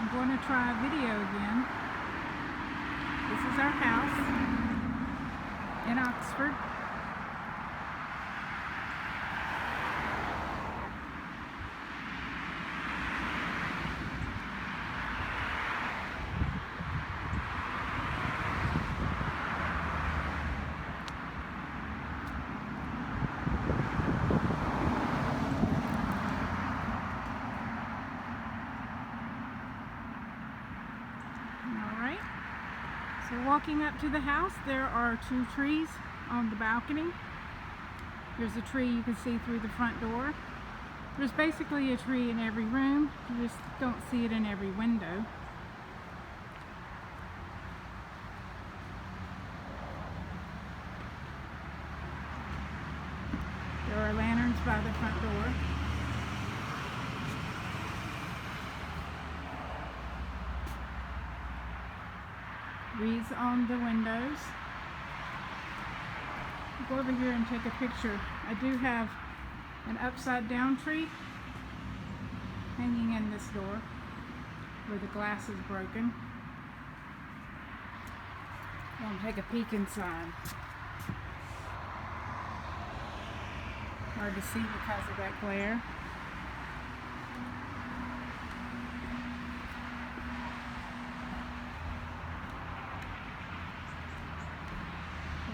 I'm going to try a video again. This is our house in Oxford. Alright, so walking up to the house, there are 2 trees on the balcony. There's a tree you can see through the front door. There's basically a tree in every room, you just don't see it in every window. There are lanterns by the front door. Wreaths on the windows. I'll go over here and take a picture. I do have an upside down tree hanging in this door where the glass is broken. I'll take a peek inside. Hard to see because of that glare.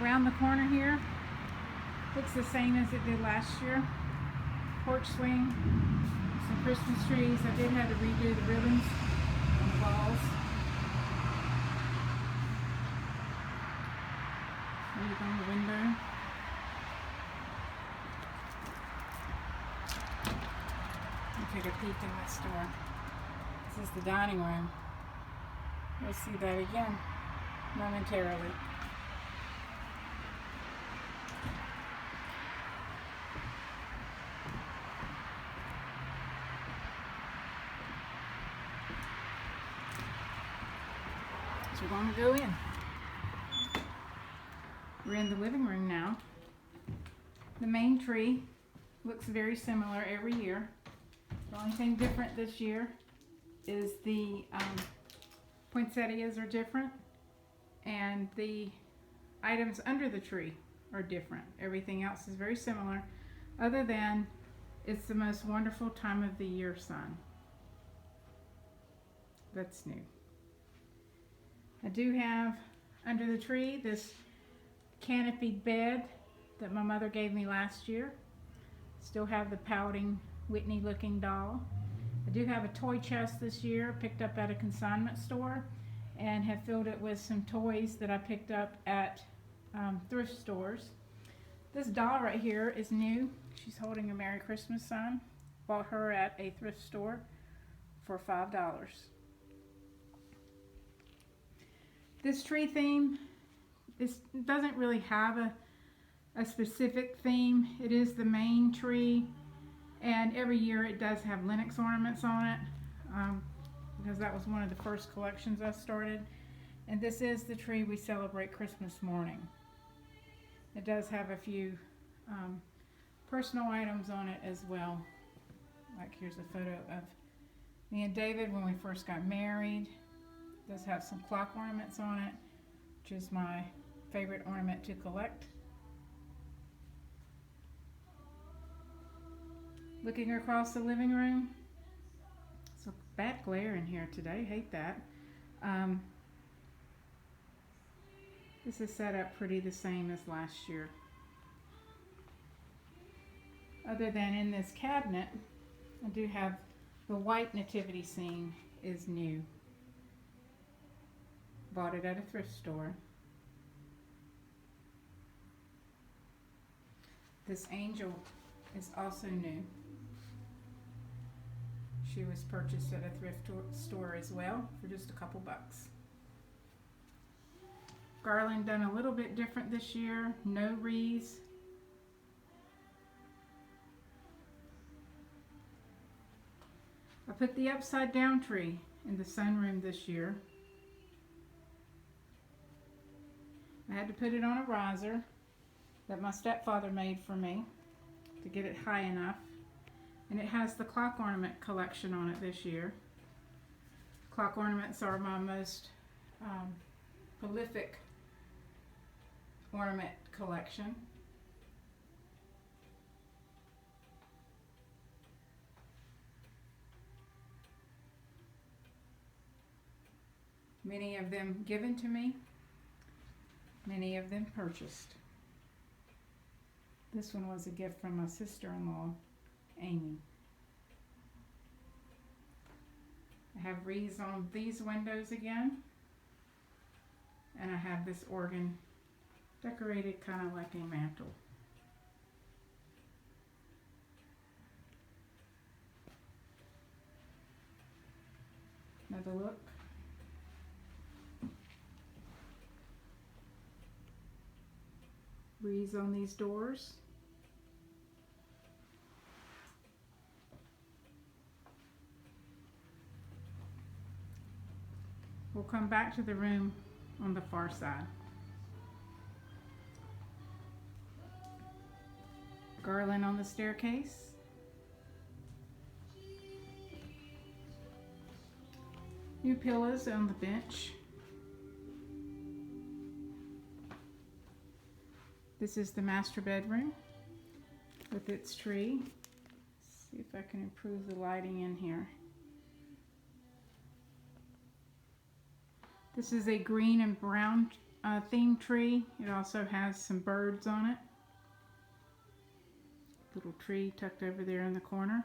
Around the corner here, looks the same as it did last year. Porch swing, some Christmas trees. I did have to redo the ribbons on the walls. Leave on the window. Take a peek in this door. This is the dining room. You'll see that again momentarily. So we're going to go in. We're in the living room now. The main tree looks very similar every year. The only thing different this year is the poinsettias are different and the items under the tree are different. Everything else is very similar other than it's the most wonderful time of the year sun. That's new. I do have under the tree this canopied bed that my mother gave me last year. Still have the pouting Whitney looking doll. I do have a toy chest this year, picked up at a consignment store, and have filled it with some toys that I picked up at thrift stores. This doll right here is new. She's holding a Merry Christmas sign. Bought her at a thrift store for $5. This tree theme, this doesn't really have a specific theme. It is the main tree. And every year it does have Lenox ornaments on it because that was one of the first collections I started. And this is the tree we celebrate Christmas morning. It does have a few personal items on it as well. Like here's a photo of me and David when we first got married. It does have some clock ornaments on it, which is my favorite ornament to collect. Looking across the living room, it's a bad glare in here today, hate that. This is set up pretty the same as last year. Other than in this cabinet, I do have the white nativity scene is new. Bought it at a thrift store. This angel is also new. She was purchased at a thrift store as well for just a couple bucks. Garland done a little bit different this year. No wreaths. I put the upside down tree in the sunroom this year. I had to put it on a riser that my stepfather made for me to get it high enough. And it has the clock ornament collection on it this year. Clock ornaments are my most prolific ornament collection. Many of them given to me, many of them purchased. This one was a gift from my sister-in-law, Amy. I have wreaths on these windows again, and I have this organ decorated kind of like a mantle. Another look. Wreaths on these doors. We'll come back to the room on the far side. Garland on the staircase. New pillows on the bench. This is the master bedroom with its tree. Let's see if I can improve the lighting in here. This is a green and brown themed tree. It also has some birds on it. Little tree tucked over there in the corner.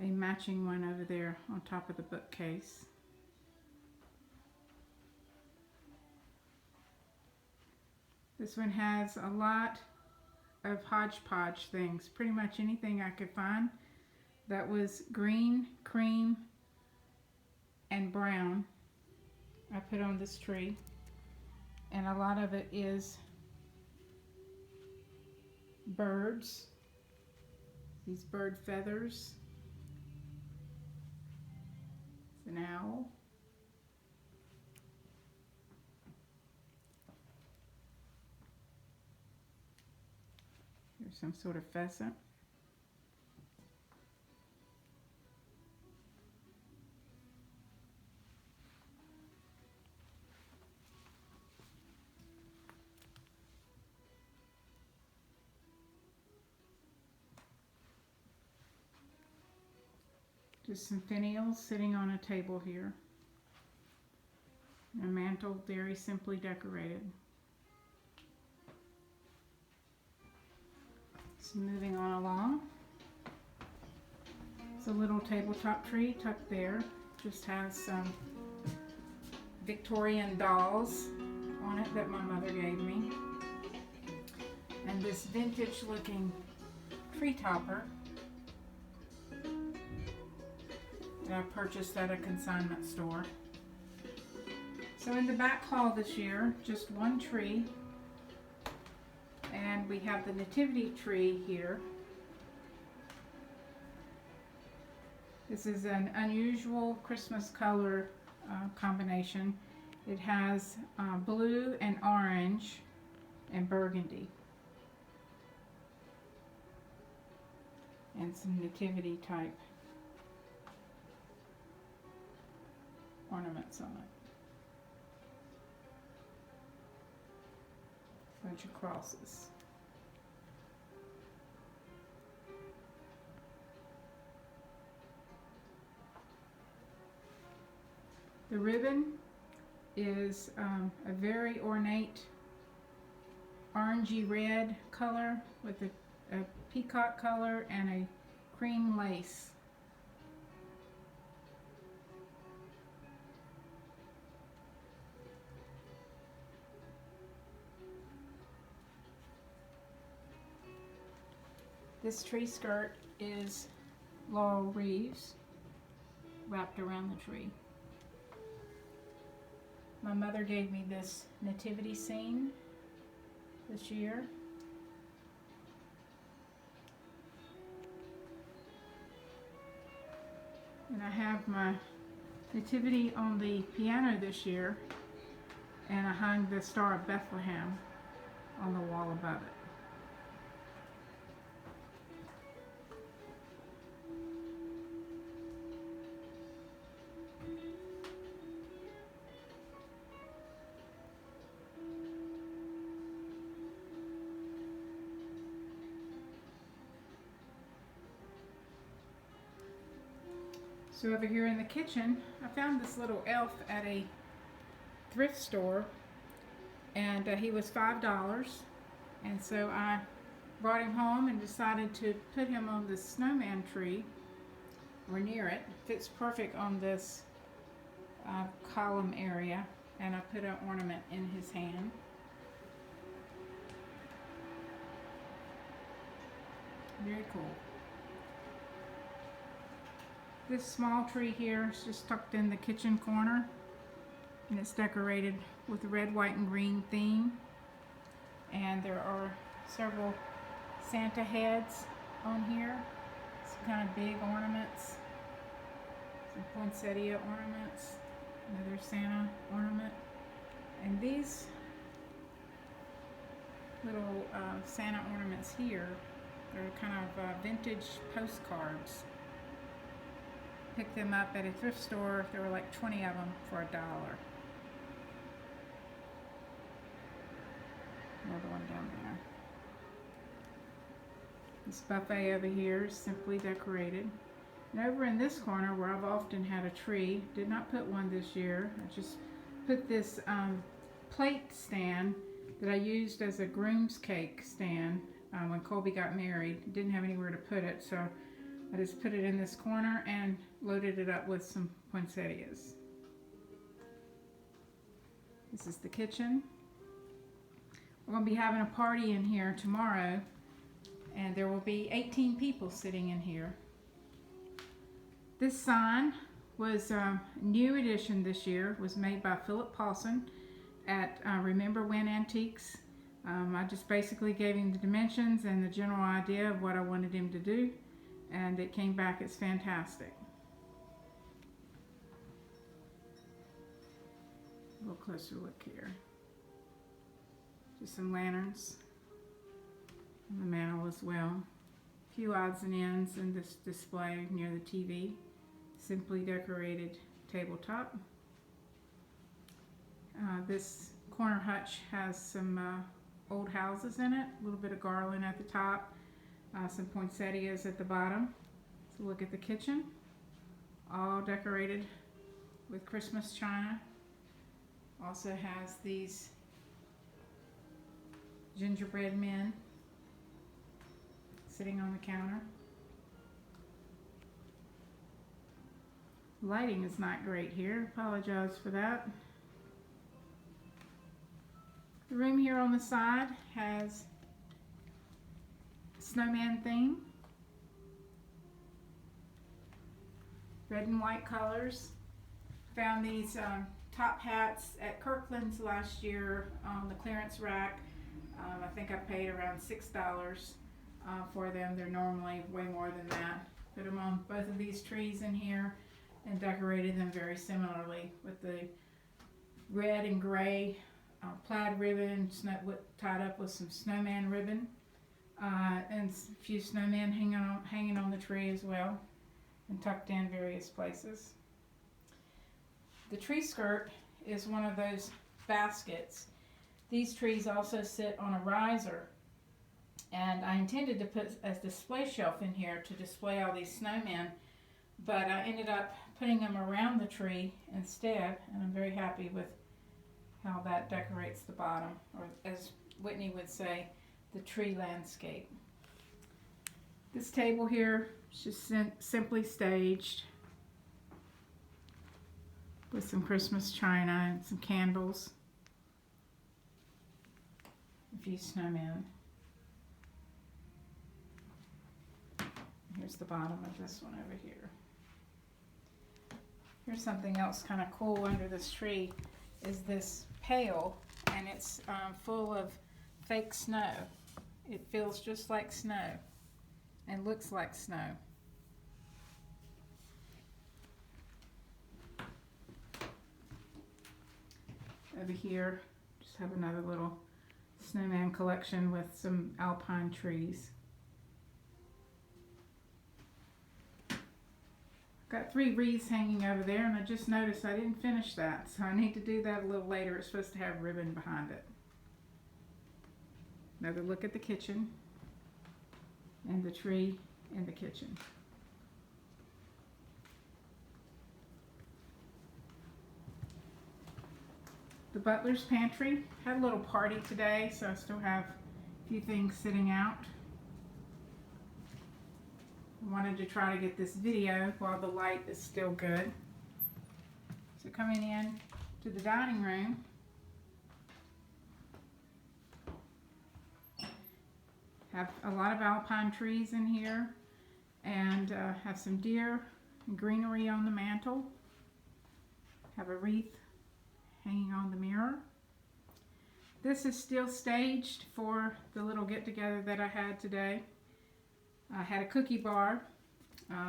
A matching one over there on top of the bookcase. This one has a lot of hodgepodge things. Pretty much anything I could find that was green, cream, and brown I put on this tree. And a lot of it is birds. These bird feathers. It's an owl. Here's some sort of pheasant. Just some finials sitting on a table here. A mantle very simply decorated. So moving on along. It's a little tabletop tree tucked there. Just has some Victorian dolls on it that my mother gave me. And this vintage looking tree topper that I purchased at a consignment store. So in the back hall this year, just one tree. And we have the nativity tree here. This is an unusual Christmas color combination. It has blue and orange and burgundy. And some nativity type ornaments on it. Bunch of crosses. The ribbon is a very ornate orangey red color with a peacock color and a cream lace. This tree skirt is laurel wreaths wrapped around the tree. My mother gave me this nativity scene this year. And I have my nativity on the piano this year, and I hung the Star of Bethlehem on the wall above it. So over here in the kitchen, I found this little elf at a thrift store, and he was $5. And so I brought him home and decided to put him on the snowman tree, or near it. Fits perfect on this column area, and I put an ornament in his hand. Very cool. This small tree here is just tucked in the kitchen corner, and it's decorated with a red, white, and green theme. And there are several Santa heads on here, some kind of big ornaments, some poinsettia ornaments, another Santa ornament, and these little Santa ornaments here are kind of vintage postcards. Picked them up at a thrift store. There were like 20 of them for $1. Another one down there. This buffet over here is simply decorated. And over in this corner where I've often had a tree, did not put one this year. I just put this plate stand that I used as a groom's cake stand when Colby got married. Didn't have anywhere to put it, so I just put it in this corner and loaded it up with some poinsettias. This is the kitchen. We're going to be having a party in here tomorrow, and there will be 18 people sitting in here. This sign was a new edition this year, was made by Philip Paulson at Remember When Antiques. I just basically gave him the dimensions and the general idea of what I wanted him to do, and it came back as fantastic. A little closer look here. Just some lanterns on the mantle as well. A few odds and ends in this display near the TV. Simply decorated tabletop. This corner hutch has some old houses in it, a little bit of garland at the top, some poinsettias at the bottom. So look at the kitchen, all decorated with Christmas china. Also has these gingerbread men sitting on the counter. Lighting is not great here, apologize for that. The room here on the side has a snowman theme. Red and white colors. Found these top hats at Kirkland's last year on the clearance rack. I think I paid around $6 for them. They're normally way more than that. Put them on both of these trees in here and decorated them very similarly with the red and gray plaid ribbon tied up with some snowman ribbon, and a few snowmen hanging on the tree as well, and tucked in various places. The tree skirt is one of those baskets. These trees also sit on a riser, and I intended to put a display shelf in here to display all these snowmen, but I ended up putting them around the tree instead, and I'm very happy with how that decorates the bottom, or as Whitney would say, the tree landscape. This table here is just simply staged with some Christmas china and some candles, a few snowmen. Here's the bottom of this one over here. Here's something else kind of cool under this tree, is this pail, and it's full of fake snow. It feels just like snow and looks like snow. Over here, just have another little snowman collection with some alpine trees. Got 3 wreaths hanging over there, and I just noticed I didn't finish that, so I need to do that a little later. It's supposed to have ribbon behind it. Another look at the kitchen and the tree in the kitchen. The butler's pantry. Had a little party today, so I still have a few things sitting out. I wanted to try to get this video while the light is still good. So coming in to the dining room, have a lot of alpine trees in here, and have some deer and greenery on the mantle. Have a wreath hanging on the mirror. This is still staged for the little get-together that I had today. I had a cookie bar.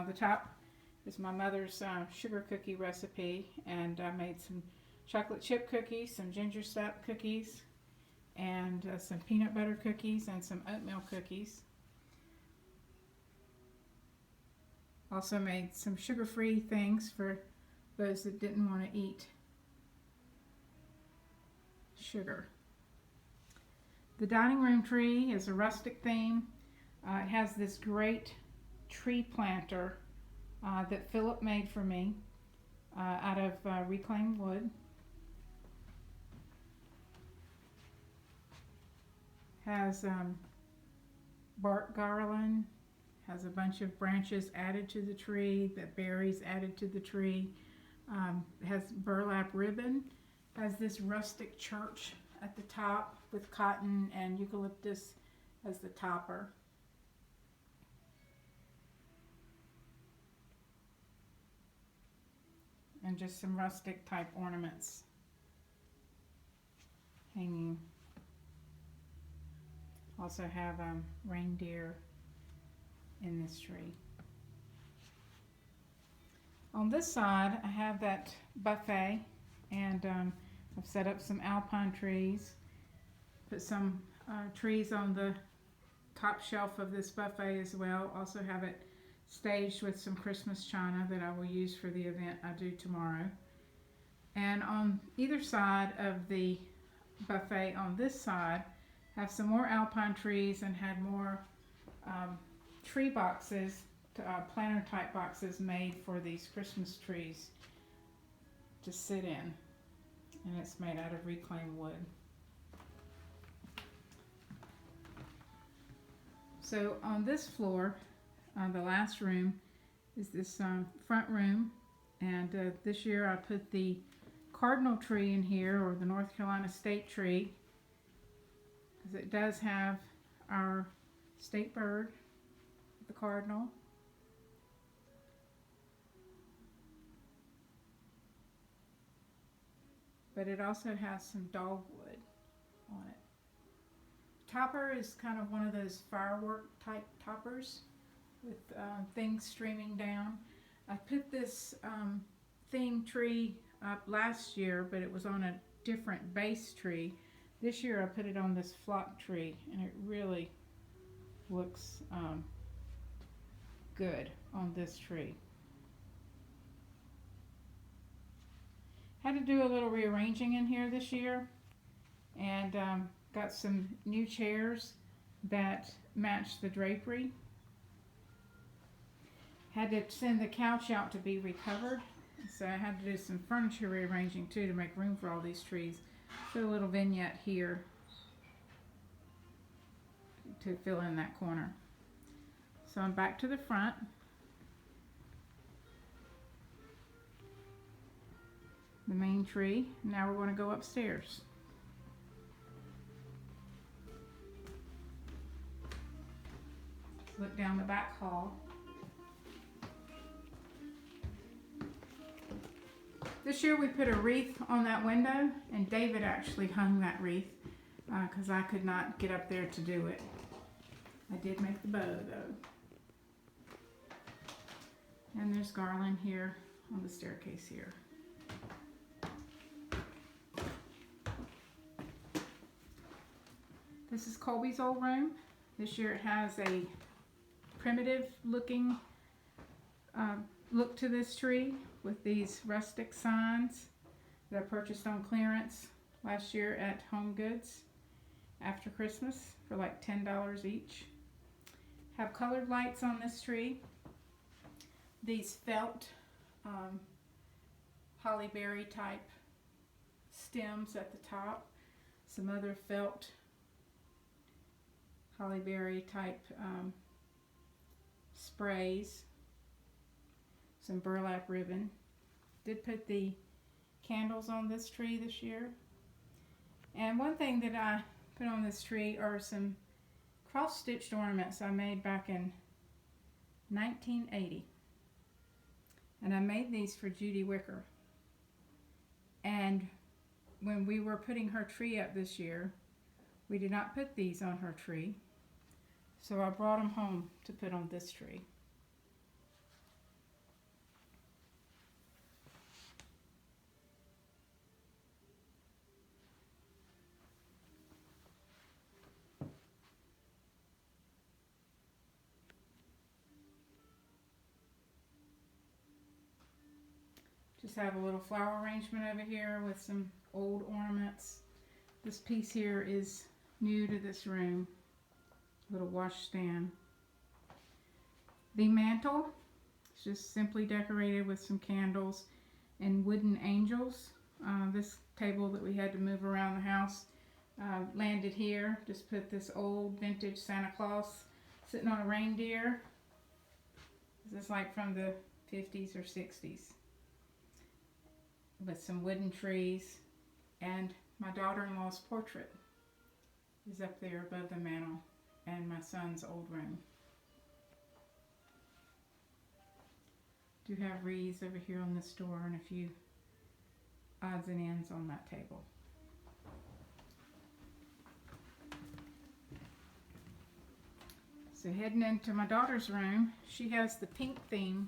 The top is my mother's sugar cookie recipe, and I made some chocolate chip cookies, some ginger snap cookies, and some peanut butter cookies and some oatmeal cookies. Also made some sugar-free things for those that didn't want to eat sugar. The dining room tree is a rustic theme. It has this great tree planter that Philip made for me out of reclaimed wood. Has bark garland, has a bunch of branches added to the tree, the berries added to the tree. Has burlap ribbon, has this rustic church at the top with cotton and eucalyptus as the topper. And just some rustic type ornaments hanging. Also have reindeer in this tree. On this side I have that buffet, and I've set up some alpine trees, put some trees on the top shelf of this buffet as well. Also have it staged with some Christmas china that I will use for the event I do tomorrow. And on either side of the buffet on this side have some more alpine trees, and had more tree boxes, planter type boxes made for these Christmas trees to sit in, and it's made out of reclaimed wood. So on this floor, the last room is this front room, and this year I put the cardinal tree in here, or the North Carolina state tree, because it does have our state bird, the cardinal. But it also has some dogwood on it. Topper is kind of one of those firework type toppers with things streaming down. I put this theme tree up last year, but it was on a different base tree. This year I put it on this flock tree, and it really looks good on this tree. Had to do a little rearranging in here this year, and got some new chairs that match the drapery. Had to send the couch out to be recovered, so I had to do some furniture rearranging too to make room for all these trees. Put a little vignette here to fill in that corner. So I'm back to the front. The main tree. Now we're going to go upstairs. Look down the back hall. This year we put a wreath on that window, and David actually hung that wreath because I could not get up there to do it. I did make the bow though. And there's garland here on the staircase here. This is Colby's old room. This year it has a primitive looking look to this tree with these rustic signs that I purchased on clearance last year at Home Goods after Christmas for like $10 each. Have colored lights on this tree. These felt holly berry type stems at the top, some other felt holly berry type sprays, some burlap ribbon. Did put the candles on this tree this year. And one thing that I put on this tree are some cross-stitched ornaments I made back in 1980. And I made these for Judy Wicker. And when we were putting her tree up this year, we did not put these on her tree. So I brought them home to put on this tree. Just have a little flower arrangement over here with some old ornaments. This piece here is new to this room. Little washstand. The mantle is just simply decorated with some candles and wooden angels. This table that we had to move around the house landed here. Just put this old vintage Santa Claus sitting on a reindeer. This is like from the 50s or 60s. With some wooden trees, and my daughter-in-law's portrait is up there above the mantel, and my son's old room. Do have wreaths over here on this door and a few odds and ends on that table. So heading into my daughter's room, she has the pink theme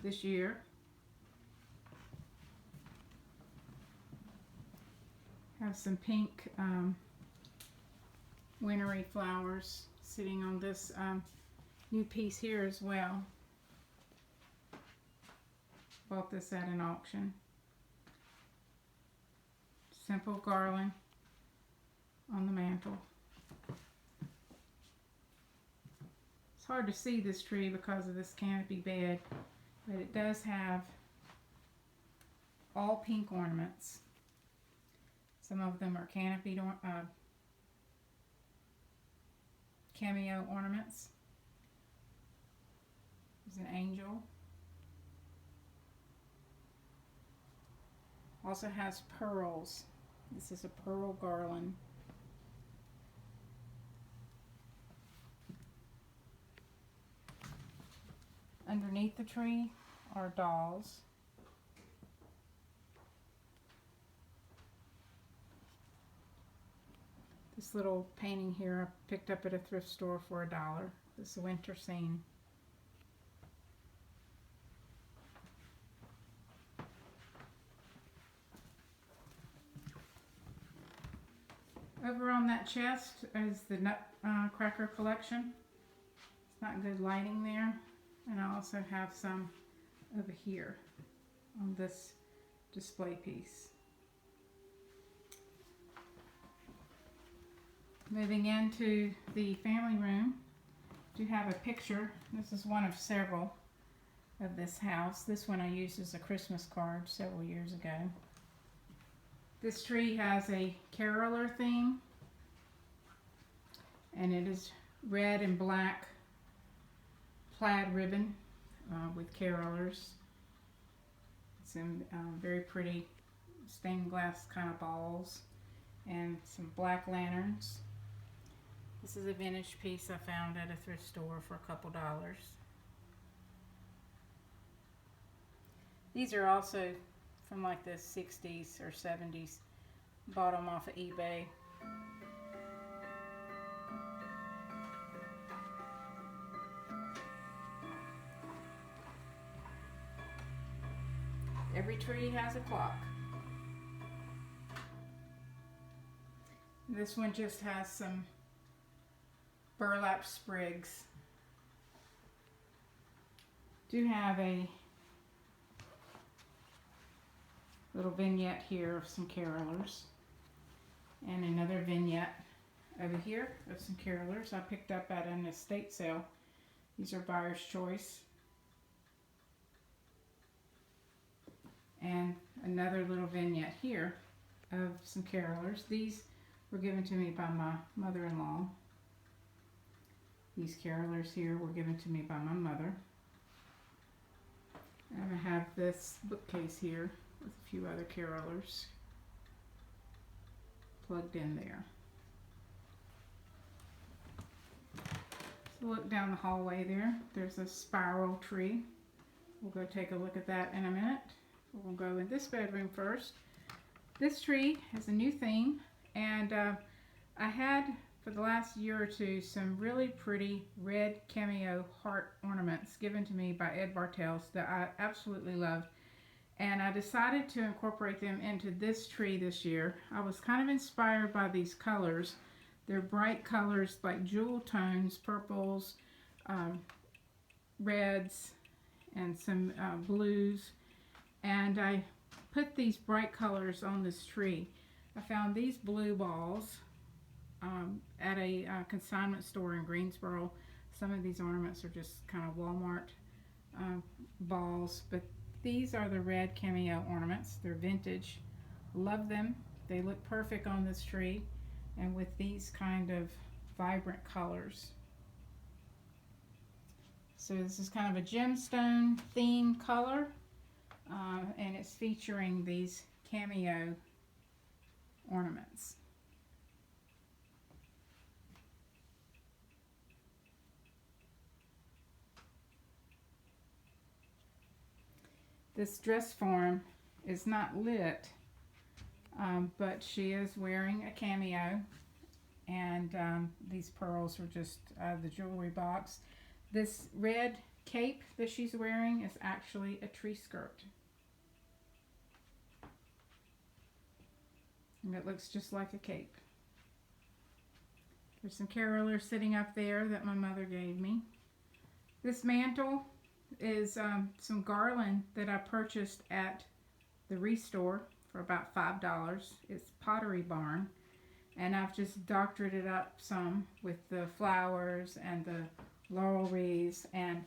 this year. Have some pink wintry flowers sitting on this new piece here as well. Bought this at an auction. Simple garland on the mantle. It's hard to see this tree because of this canopy bed, but it does have all pink ornaments. Some of them are canopied cameo ornaments. There's an angel. Also has pearls. This is a pearl garland. Underneath the tree are dolls. This little painting here I picked up at a thrift store for $1. This is a winter scene. Over on that chest is the Nutcracker collection. It's not good lighting there. And I also have some over here on this display piece. Moving into the family room, do have a picture. This is one of several of this house. This one I used as a Christmas card several years ago. This tree has a caroler theme, and it is red and black plaid ribbon with carolers. Some very pretty stained glass kind of balls and some black lanterns. This is a vintage piece I found at a thrift store for a couple dollars. These are also from like the 60s or 70s. Bought them off of eBay. Every tree has a clock. This one just has some burlap sprigs. Do have a little vignette here of some carolers, and another vignette over here of some carolers I picked up at an estate sale. These are buyer's choice. And another little vignette here of some carolers. These were given to me by my mother-in-law. These carolers here were given to me by my mother. And I have this bookcase here with a few other carolers plugged in there. So look down the hallway there. There's a spiral tree. We'll go take a look at that in a minute. We'll go in this bedroom first. This tree has a new theme, and I had for the last year or two some really pretty red cameo heart ornaments given to me by Ed Bartels that I absolutely loved, and I decided to incorporate them into this tree this year. I was kind of inspired by these colors. They're bright colors like jewel tones, purples, reds, and some blues, and I put these bright colors on this tree. I found these blue balls at a consignment store in Greensboro. Some of these ornaments are just kind of Walmart balls, but these are the red cameo ornaments. They're vintage. Love them. They look perfect on this tree and with these kind of vibrant colors. So this is kind of a gemstone theme color, and it's featuring these cameo ornaments. This dress form is not lit, but she is wearing a cameo, and these pearls are just out of the jewelry box. This red cape that she's wearing is actually a tree skirt. And it looks just like a cape. There's some carolers sitting up there that my mother gave me. This mantle is some garland that I purchased at the Restore for about $5. It's Pottery Barn, and I've just doctored it up some with the flowers and the laurel wreaths, and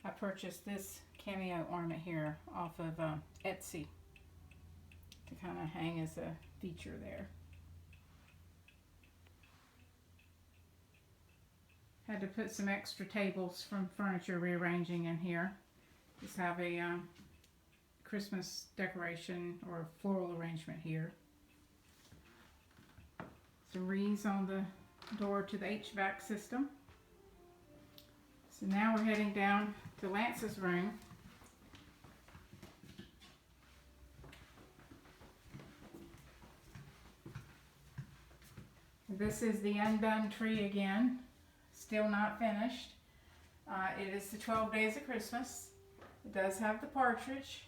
I purchased this cameo ornament here off of Etsy to kind of hang as a feature there. Had to put some extra tables from furniture rearranging in here. Just have a Christmas decoration or floral arrangement here. Some wreaths on the door to the HVAC system. So now we're heading down to Lance's room. This is the undone tree again, still not finished. It is the 12 Days of Christmas. It does have the partridge.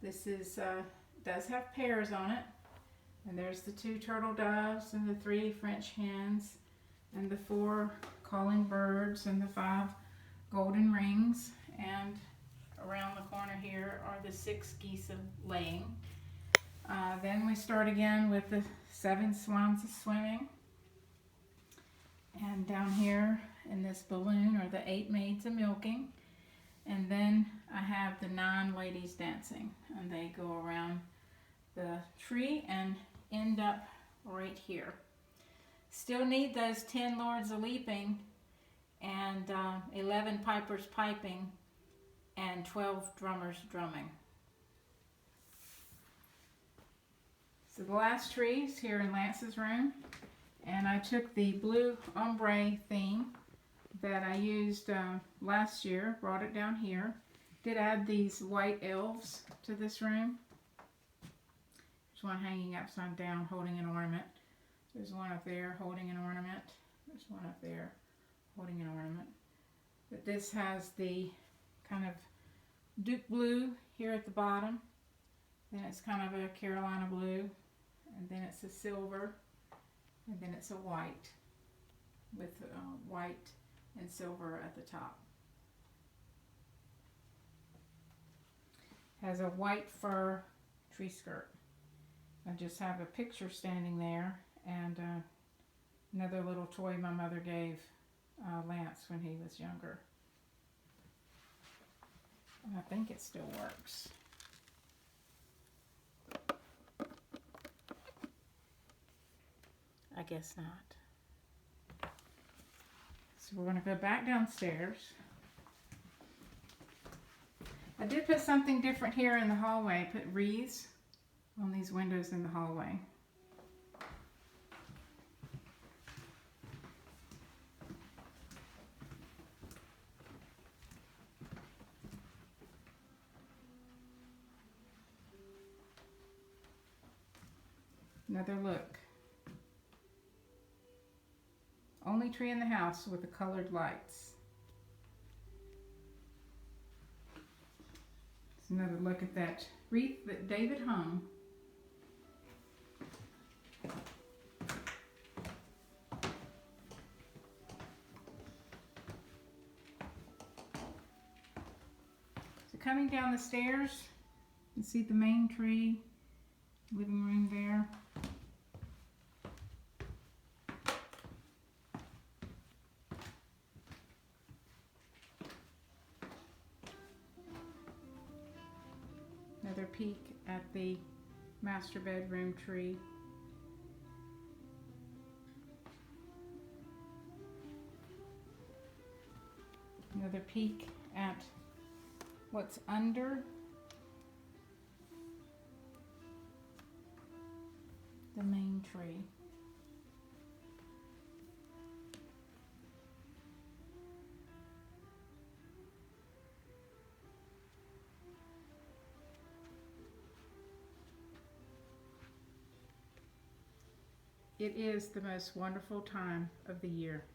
This is does have pears on it. And there's the 2 turtle doves and the 3 French hens and the 4 calling birds and the 5 golden rings. And around the corner here are the 6 geese of laying. Then we start again with the 7 swans of swimming. And down here in this balloon are the 8 maids of milking. And then I have the 9 ladies dancing, and they go around the tree and end up right here. Still need those 10 lords a leaping and 11 pipers piping and 12 drummers drumming. So the last tree is here in Lance's room, and I took the blue ombre theme that I used last year, brought it down here. Did add these white elves to this room. There's one hanging upside down holding an ornament. There's one up there holding an ornament. There's one up there holding an ornament. But this has the kind of Duke blue here at the bottom. Then it's kind of a Carolina blue. And then it's a silver. And then it's a white with white and silver at the top. Has a white fur tree skirt. I just have a picture standing there and another little toy my mother gave Lance when he was younger. And I think it still works. I guess not. So we're going to go back downstairs. I did put something different here in the hallway. Put wreaths on these windows in the hallway. Another look. Only tree in the house with the colored lights. It's another look at that wreath that David hung. So coming down the stairs, you can see the main tree, living room there. Another peek at the master bedroom tree. Another peek at what's under the main tree. It is the most wonderful time of the year.